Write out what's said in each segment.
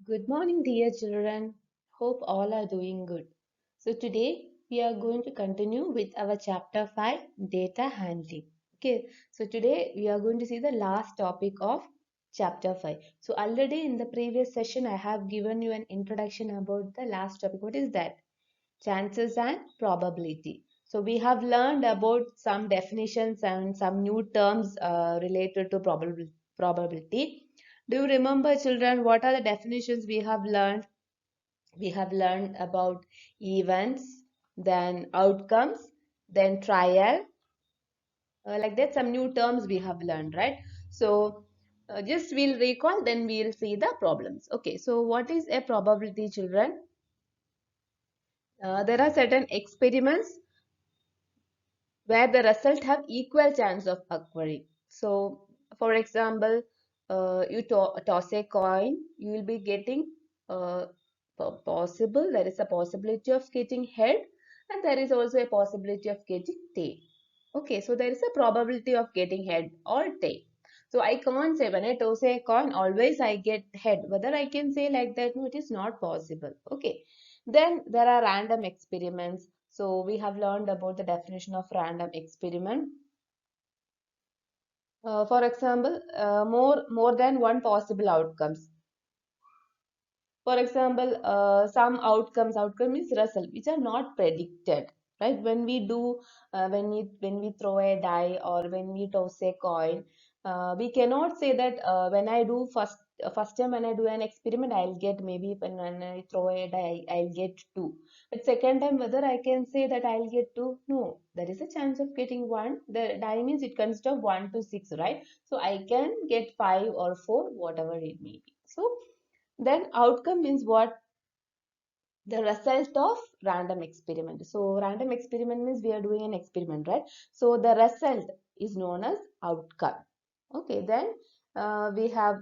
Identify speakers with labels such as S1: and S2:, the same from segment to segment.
S1: Good morning, dear children. Hope all are doing good. So, today we are going to continue with our chapter 5 data handling. Okay, so today we are going to see the last topic of chapter 5. So, already in the previous session, I have given you an introduction about the last topic. What is that? Chances and probability. So, we have learned about some definitions and some new terms related to probability. Do you remember, children, what are the definitions we have learned? We have learned about events, then outcomes, then trial. Like that, some new terms we have learned, right? So, just we'll recall, then we'll see the problems. Okay, so what is a probability, children? There are certain experiments where the result have equal chance of occurring. So, for example, you toss a coin, you will be getting possible. There is a possibility of getting head, and there is also a possibility of getting tail. Okay, so there is a probability of getting head or tail. So I can't say when I toss a coin, always I get head. Whether I can say like that, no, it is not possible. Okay. Then there are random experiments. So we have learned about the definition of random experiment. For example, more than one possible outcomes. For example, some outcome is result which are not predicted, right? When we do, when we throw a die or when we toss a coin, we cannot say that when I do first time when I do an experiment, I'll get maybe when I throw a die, I'll get two. But second time, whether I can say that I'll get two? No, there is a chance of getting one. The die means it consists of 1 to 6, right? So I can get 5 or 4, whatever it may be. So then outcome means what? The result of random experiment. So random experiment means we are doing an experiment, right? So the result is known as outcome. Okay, then we have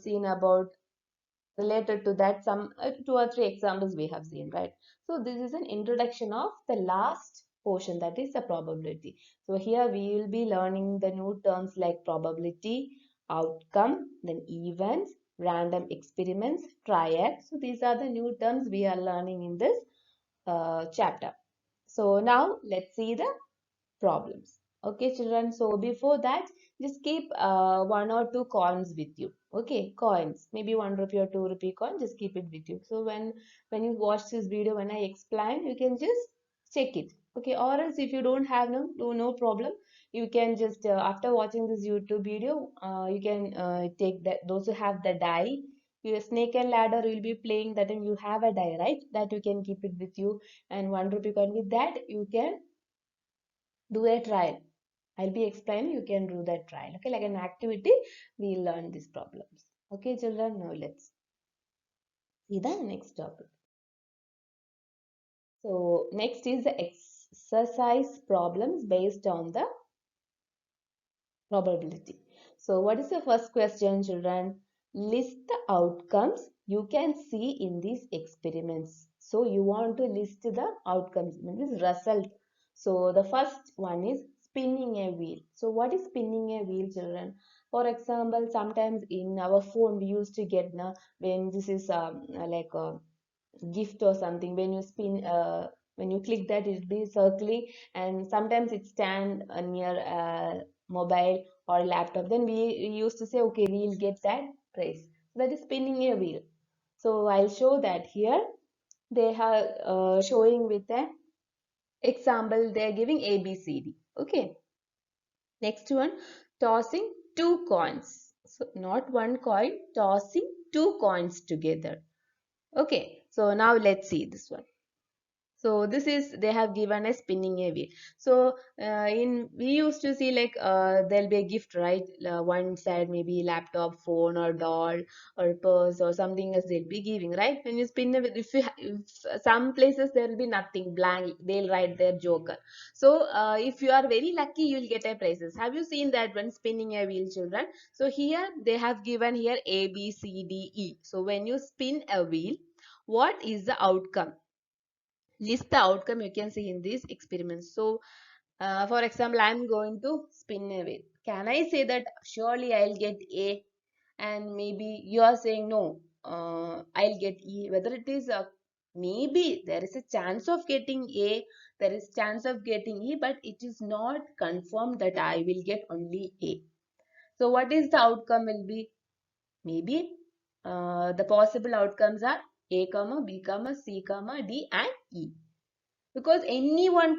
S1: seen about related to that some 2 or 3 examples we have seen, right? So this is an introduction of the last portion, that is the probability. So here we will be learning the new terms like probability, outcome, then events, random experiments, triad. So these are the new terms we are learning in this chapter. So now let's see the problems. Okay, children. So before that, just keep 1 or 2 coins with you. Okay, coins, maybe 1 rupee or 2 rupee coin. Just keep it with you. So when you watch this video, when I explain, you can just check it. Okay, or else if you don't have no problem, you can just after watching this YouTube video, you can take that those who have the die. Your snake and ladder will be playing that, and you have a die, right? That you can keep it with you, and 1 rupee coin with that you can do a trial. I'll be explaining, you can do that trial. Okay, like an activity, we learn these problems. Okay, children, now let's see the next topic. So, next is the exercise problems based on the probability. So, what is the first question, children? List the outcomes you can see in these experiments. So, you want to list the outcomes, means result. So, the first one is spinning a wheel. So, what is spinning a wheel, children? For example, sometimes in our phone we used to get when this is like a gift or something. When you spin, when you click that, it will be circling, and sometimes it stand near mobile or laptop. Then we used to say, okay, we will get that prize. That is spinning a wheel. So I'll show that here. They are showing with an example. They are giving A, B, C, D. Okay. Next one, tossing 2 coins. So not one coin, tossing 2 coins together. Okay. So now let's see this one. So this is, they have given a spinning a wheel. So in we used to see like there'll be a gift, right? One side maybe laptop, phone, or doll, or purse, or something else they'll be giving, right? When you spin a wheel, if some places there will be nothing blank, they'll write their joker. So if you are very lucky, you'll get a prizes. Have you seen that when spinning a wheel, children? So here they have given here A, B, C, D, E. So when you spin a wheel, what is the outcome? List the outcome you can see in these experiments. So for example, I'm going to spin a wheel. Can I say that surely I'll get A? And maybe you are saying no, I'll get E, whether it is maybe there is a chance of getting A, there is chance of getting E, but it is not confirmed that I will get only A. So what is the outcome will be? Maybe the possible outcomes are A, comma, B, comma, C, comma, D and E. Because anyone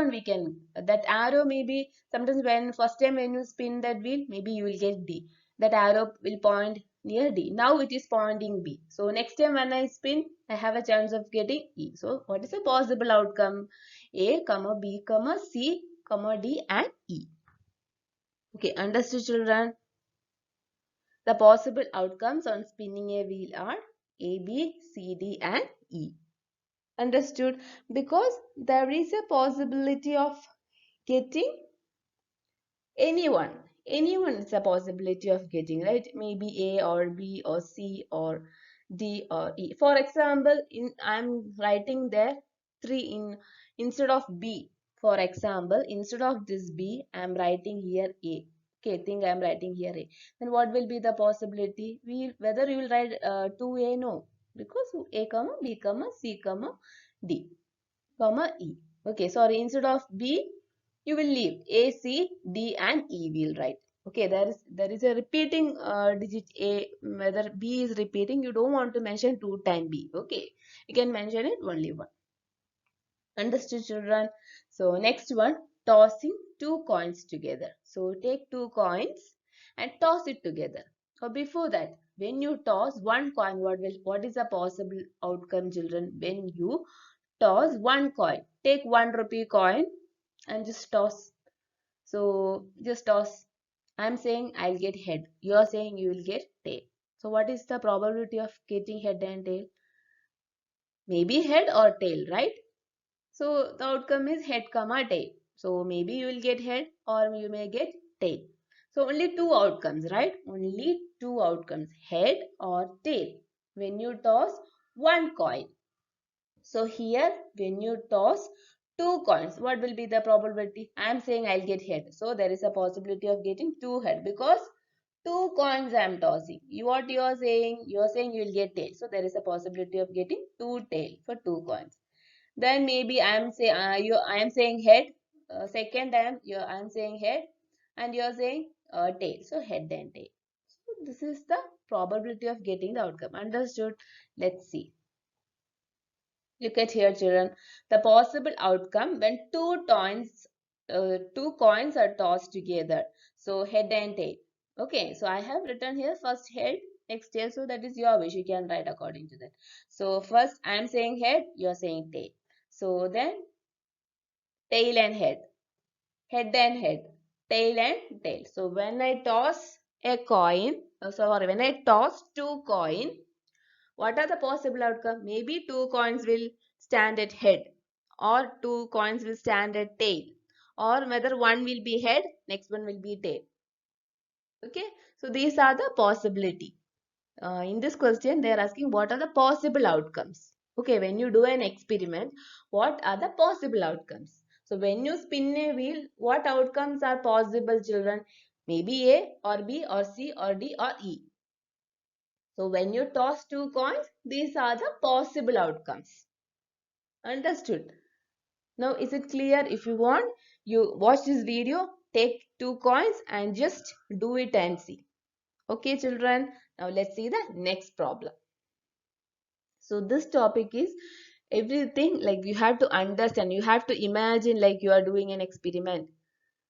S1: we can, that arrow maybe sometimes when first time when you spin that wheel, maybe you will get D. That arrow will point near D. Now it is pointing B. So next time when I spin, I have a chance of getting E. So what is the possible outcome? A, comma, B, comma, C, comma, D and E. Okay, understood children? The possible outcomes on spinning a wheel are A, B, C, D and E. Understood? Because there is a possibility of getting anyone is a possibility of getting, right? Maybe A or B or C or D or E. For example, I'm writing there 3 in instead of B. For example, instead of this B, I'm writing here A. Okay, think I'm writing here A. Then what will be the possibility? Whether you will write 2A? No, because A comma B comma C comma D comma E. Okay, sorry, instead of B, you will leave A, C, D and E will write. Okay, there is a repeating digit A, whether B is repeating, you don't want to mention 2 times B. Okay, you can mention it only one. Understood children? So next one, tossing 2 coins together. So take 2 coins and toss it together. So before that, when you toss one coin, what is the possible outcome children? When you toss one coin, take 1 rupee coin and just toss. So just toss. I'm saying I'll get head. You're saying you will get tail. So what is the probability of getting head and tail? Maybe head or tail, right? So the outcome is head comma tail. So maybe you will get head or you may get tail. So only 2 outcomes, right? Only 2 outcomes, head or tail. When you toss one coin. So here when you toss 2 coins, what will be the probability? I am saying I'll get head. So there is a possibility of getting 2 head because 2 coins I am tossing. What you are saying? You are saying you will get tail. So there is a possibility of getting 2 tail for 2 coins. Then maybe I am saying head. Second time I am saying head and you are saying tail. So head and tail. So this is the probability of getting the outcome. Understood? Let's see. Look at here, children. The possible outcome when two coins are tossed together. So head and tail. Okay, so I have written here first head, next tail. So that is your wish. You can write according to that. So first I am saying head, you are saying tail. So then tail and head and head, tail and tail. So when I toss a coin, when I toss 2 coins, what are the possible outcome? Maybe 2 coins will stand at head or 2 coins will stand at tail or whether one will be head, next one will be tail. Okay, so these are the possibility. In this question, they are asking what are the possible outcomes. Okay, when you do an experiment, what are the possible outcomes? So when you spin a wheel, what outcomes are possible, children? Maybe A or B or C or D or E. So when you toss 2 coins, these are the possible outcomes. Understood? Now is it clear? If you want, you watch this video, take 2 coins and just do it and see. Okay children, now let's see the next problem. So this topic is everything like you have to understand, you have to imagine like you are doing an experiment.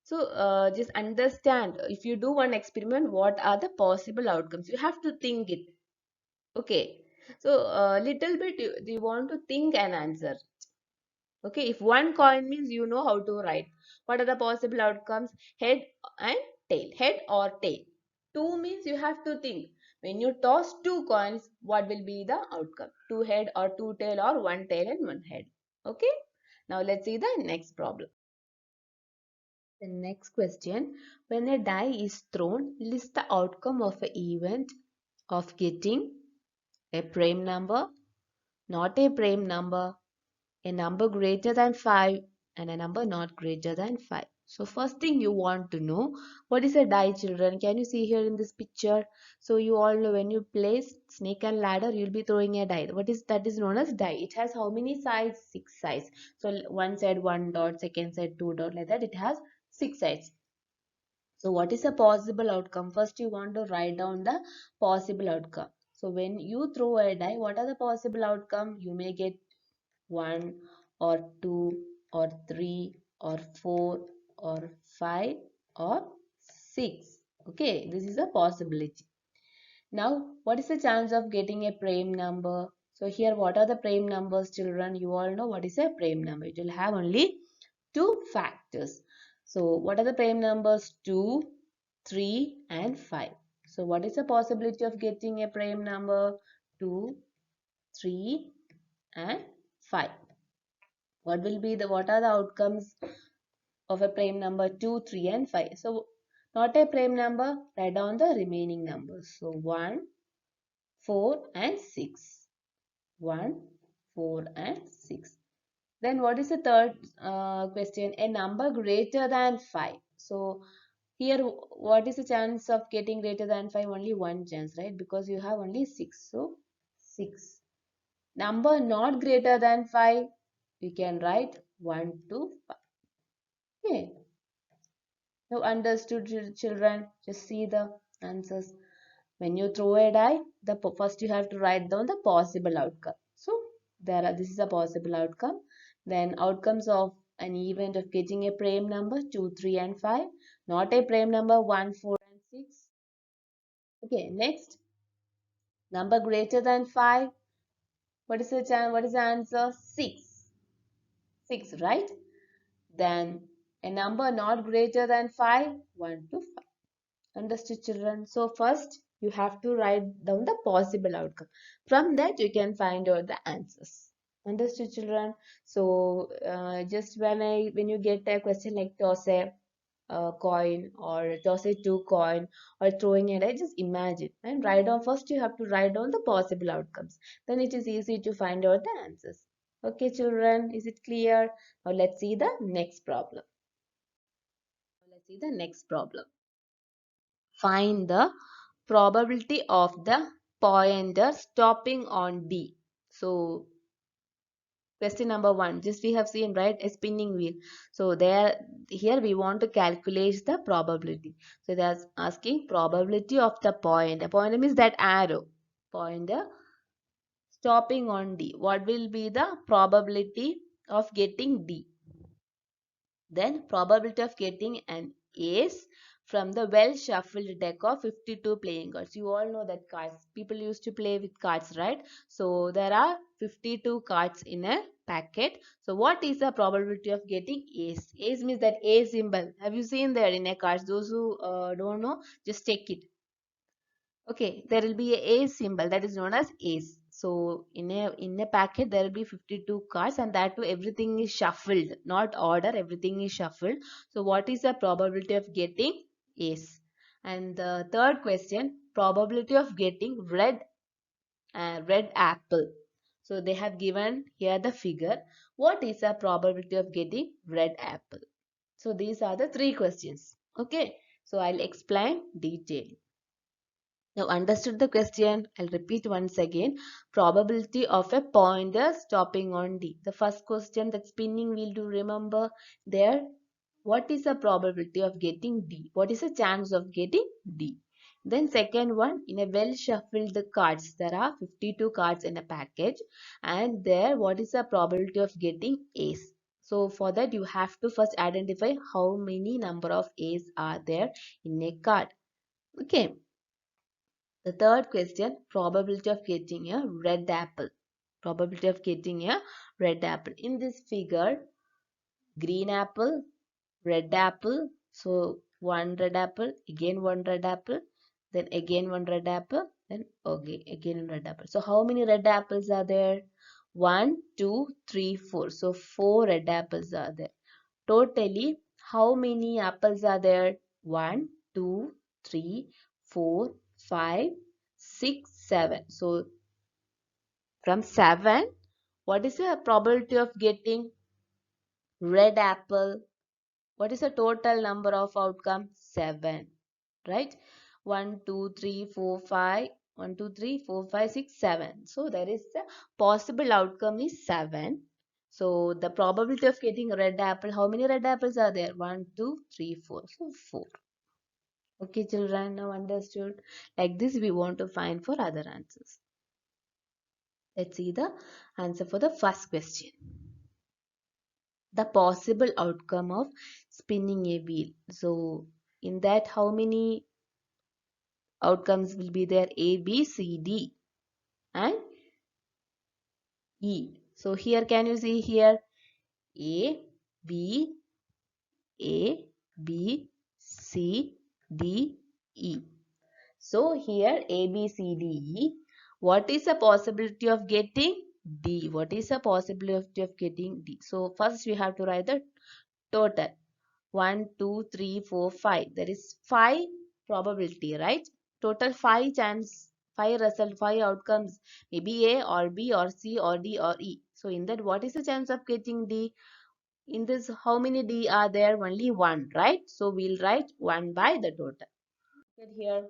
S1: So just understand if you do one experiment, what are the possible outcomes? You have to think it. Okay, so little bit you want to think and answer. Okay, if one coin means you know how to write. What are the possible outcomes? Head and tail. Head or tail. 2 means you have to think. When you toss 2 coins, what will be the outcome? 2 head or 2 tail or 1 tail and 1 head. Okay, now let's see the next problem. The next question, when a die is thrown, list the outcome of an event of getting a prime number, not a prime number, a number greater than 5 and a number not greater than 5. So first thing you want to know, what is a die, children? Can you see here in this picture? So you all know when you play snake and ladder, you'll be throwing a die. What is that is known as die. It has how many sides? Six sides. So one side one dot, second side two dot, like that. It has six sides. So what is a possible outcome? First you want to write down the possible outcome. So when you throw a die, what are the possible outcome? You may get 1 or 2 or 3 or 4 or 5 or 6. Okay, this is a possibility. Now, what is the chance of getting a prime number? So here, what are the prime numbers, children? You all know what is a prime number. It will have only two factors. So what are the prime numbers? 2, 3 and 5. So what is the possibility of getting a prime number? 2, 3 and 5. What are the outcomes of a prime number? 2, 3 and 5. So not a prime number, write down the remaining numbers. So 1, 4 and 6. 1, 4 and 6. Then what is the third question? A number greater than 5. So here what is the chance of getting greater than 5? Only one chance, right? Because you have only 6. So 6. Number not greater than 5, we can write 1 to 5. Okay. Now understood, children? Just see the answers. When you throw a die, first you have to write down the possible outcome. So this is a possible outcome. Then outcomes of an event of getting a prime number 2, 3 and 5. Not a prime number 1, 4 and 6. Okay, next. Number greater than 5. What is the chance? What is the answer? 6. 6, right? Then a number not greater than 5. 1 to 5. Understood, children? So first you have to write down the possible outcome. From that you can find out the answers. Understood, children? So just when you get a question like toss a coin or toss a two coin or throwing a die, just imagine and write down. First you have to write down the possible outcomes. Then it is easy to find out the answers. Okay, children, is it clear? Now let's see the next problem. Find the probability of the pointer stopping on D. So question number 1, just we have seen, right, a spinning wheel. So here we want to calculate the probability. So that's asking probability of the pointer. Pointer means that arrow. Pointer stopping on D. What will be the probability of getting D? Then probability of getting an ace from the well shuffled deck of 52 playing cards. You all know that cards. People used to play with cards, right? So there are 52 cards in a packet. So what is the probability of getting ace? Ace means that A symbol. Have you seen there in a cards? Those who don't know, just check it. Okay, there will be a symbol that is known as ace. So in a packet there will be 52 cards, and that too everything is shuffled, not order, everything is shuffled. So what is the probability of getting ace? And the third question, probability of getting red apple. So they have given here the figure. What is the probability of getting red apple? So these are the three questions. Okay, so I'll explain detail. Now understood the question? I'll repeat once again. Probability of a pointer stopping on D. The first question, that spinning wheel, to remember there. What is the probability of getting D? What is the chance of getting D? Then second one, in a well shuffled cards, there are 52 cards in a package, and there what is the probability of getting ace? So for that you have to first identify how many number of ace are there in a card. Okay. The third question, probability of getting a red apple. Probability of getting a red apple. In this figure, green apple, red apple. So one red apple, again one red apple, then again one red apple, then okay, again one red apple. So how many red apples are there? 1, 2, 3, 4. So 4 red apples are there. Totally, how many apples are there? 1, 2, 3, 4, 5, 6, 7. So from 7, what is the probability of getting red apple? What is the total number of outcomes? 7, right? 1, 2, 3, 4, 5. 1, 2, 3, 4, 5, 6, 7. So there is the possible outcome is 7. So the probability of getting a red apple, how many red apples are there? 1, 2, 3, 4. So 4. Okay, children, now understood. Like this, we want to find for other answers. Let's see the answer for the first question. The possible outcome of spinning a wheel. So in that, how many outcomes will be there? A, B, C, D and E. So here can you see here A, B, A, B, C, D, E. So here A, B, C, D, E. What is the possibility of getting D? What is the possibility of getting D? So first we have to write the total. 1, 2, 3, 4, 5. There is 5 probability, right? Total 5 chance, 5 result, 5 outcomes. Maybe A or B or C or D or E. So in that, what is the chance of getting D? In this, how many D are there? Only 1, right? So we'll write 1 by the total. Look at here.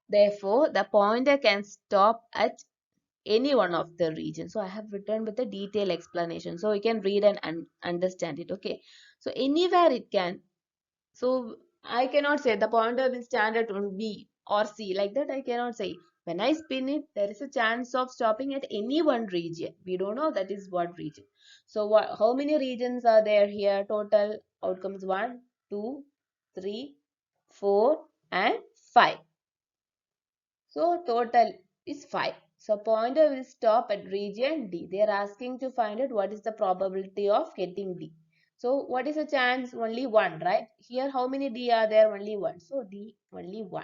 S1: Therefore, the pointer can stop at any one of the regions. So I have written with a detailed explanation. So you can read and understand it. Okay. So anywhere it can. So I cannot say the pointer will stand at B or C. Like that I cannot say. When I spin it, there is a chance of stopping at any one region. We don't know that is what region. So how many regions are there here? Total outcomes 1, 2, 3, 4 and 5. So total is 5. So pointer will stop at region D. They are asking to find out what is the probability of getting D. So what is the chance? Only 1, right? Here how many D are there? Only 1. So D only 1.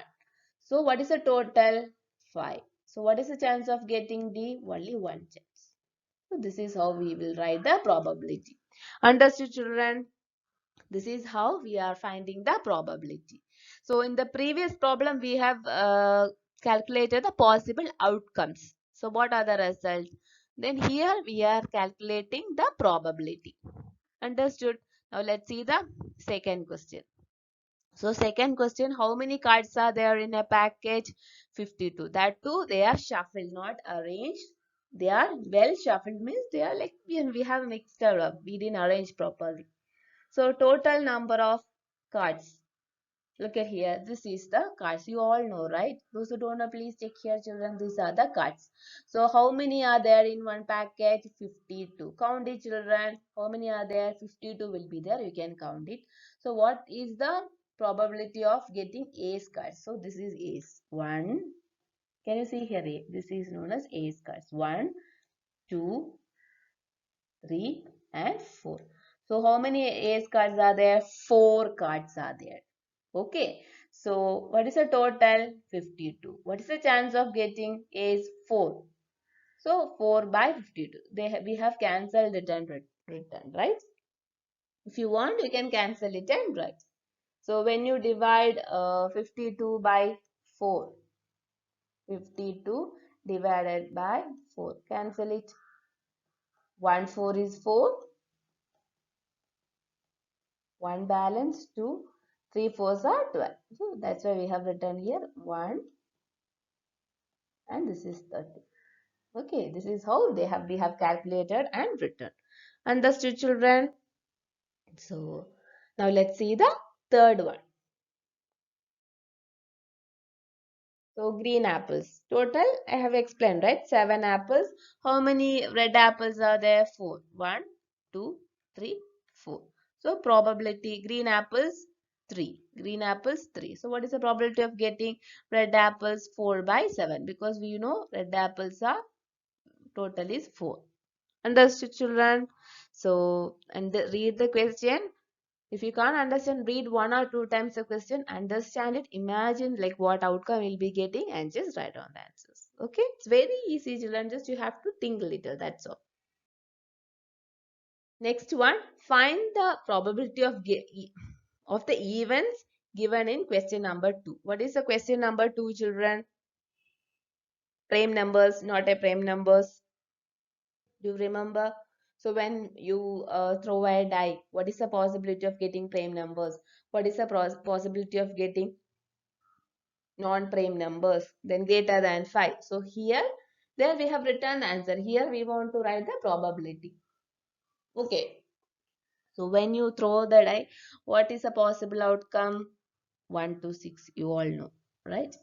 S1: So what is the total? 5. So what is the chance of getting D? Only 1 chance. So this is how we will write the probability. Understood, children? This is how we are finding the probability. So in the previous problem, we have calculated the possible outcomes. So what are the results? Then here we are calculating the probability. Understood? Now let's see the second question. So second question, how many cards are there in a package? 52. That too, they are shuffled, not arranged. They are well shuffled, means they are like we have mixed up. We didn't arrange properly. So total number of cards. Look at here. This is the cards. You all know, right? Those who don't know, please check here, children. These are the cards. So how many are there in one packet? 52. Count it, children. How many are there? 52 will be there. You can count it. So what is the probability of getting ace cards? So this is ace. 1. Can you see here? This is known as ace cards. 1, 2, 3 and 4. So how many ace cards are there? 4 cards are there. Okay. So what is the total? 52. What is the chance of getting ace? 4. So 4 by 52. We have cancelled it and written, right? If you want, you can cancel it and write. So when you divide 52 by 4, 52 divided by 4, cancel it. 1 4 is 4. 1 balance, 2, 3 fours are 12. So that's why we have written here 1 and this is 30. Okay, this is how we have calculated and written. Understood, children? So now let's see the third one. So green apples. Total, I have explained, right? 7 apples. How many red apples are there? 4. 1, 2, 3, 4. So probability green apples 3. Green apples 3. So what is the probability of getting red apples? 4 by 7. Because we know red apples are total is 4. Understood, children? So and read the question. If you can't understand, read 1 or 2 times the question, understand it, imagine like what outcome you'll be getting and just write down the answers. Okay, it's very easy, children. Just you have to think a little, that's all. Next one, find the probability of the events given in question number 2. What is the question number 2, children? Prime numbers, not a prime numbers. Do you remember? So when you throw a die, what is the possibility of getting prime numbers? What is the possibility of getting non-prime numbers? Then greater than 5. So here, there we have written answer. Here we want to write the probability. Okay. So when you throw the die, what is the possible outcome? 1 to 6, you all know, right?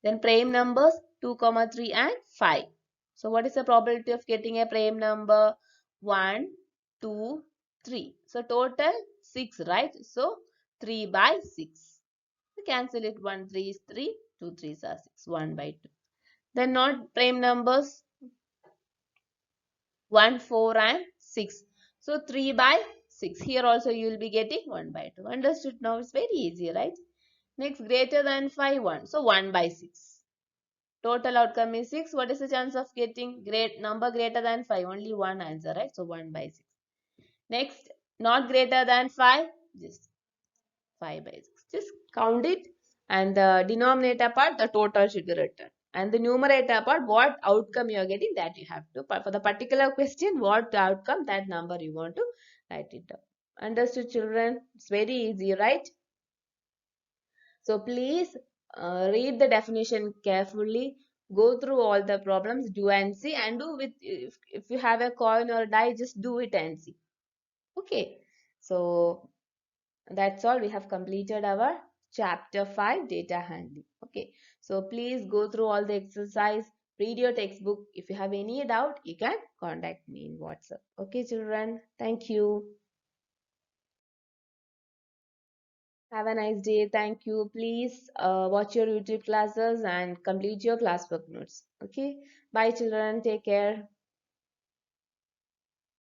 S1: Then prime numbers 2, 3 and 5. So what is the probability of getting a prime number? 1, 2, 3. So total 6, right? So 3 by 6. We cancel it. 1 3 is 3, 2 3s are 6, 1 by 2. Then not prime numbers 1, 4 and 6. So 3 by 6. Here also you will be getting 1 by 2. Understood now? It's very easy, right? Next, greater than 5, 1. So 1 by 6. Total outcome is 6. What is the chance of getting great number greater than 5? Only one answer, right? So 1 by 6. Next, not greater than 5. Just 5 by 6. Just count it. And the denominator part, the total should be written. And the numerator part, what outcome you are getting, that you have to. For the particular question, what outcome, that number you want to write it down. Understood, children? It's very easy, right? So please read the definition carefully. Go through all the problems, do and see, and do with, if you have a coin or die, just do it and see. Okay. So that's all. We have completed our chapter 5, data handling. Okay. So please go through all the exercise, read your textbook. If you have any doubt, you can contact me in WhatsApp. Okay, children. Thank you. Have a nice day. Thank you. Please watch your YouTube classes and complete your classwork notes. Okay. Bye, children. Take care.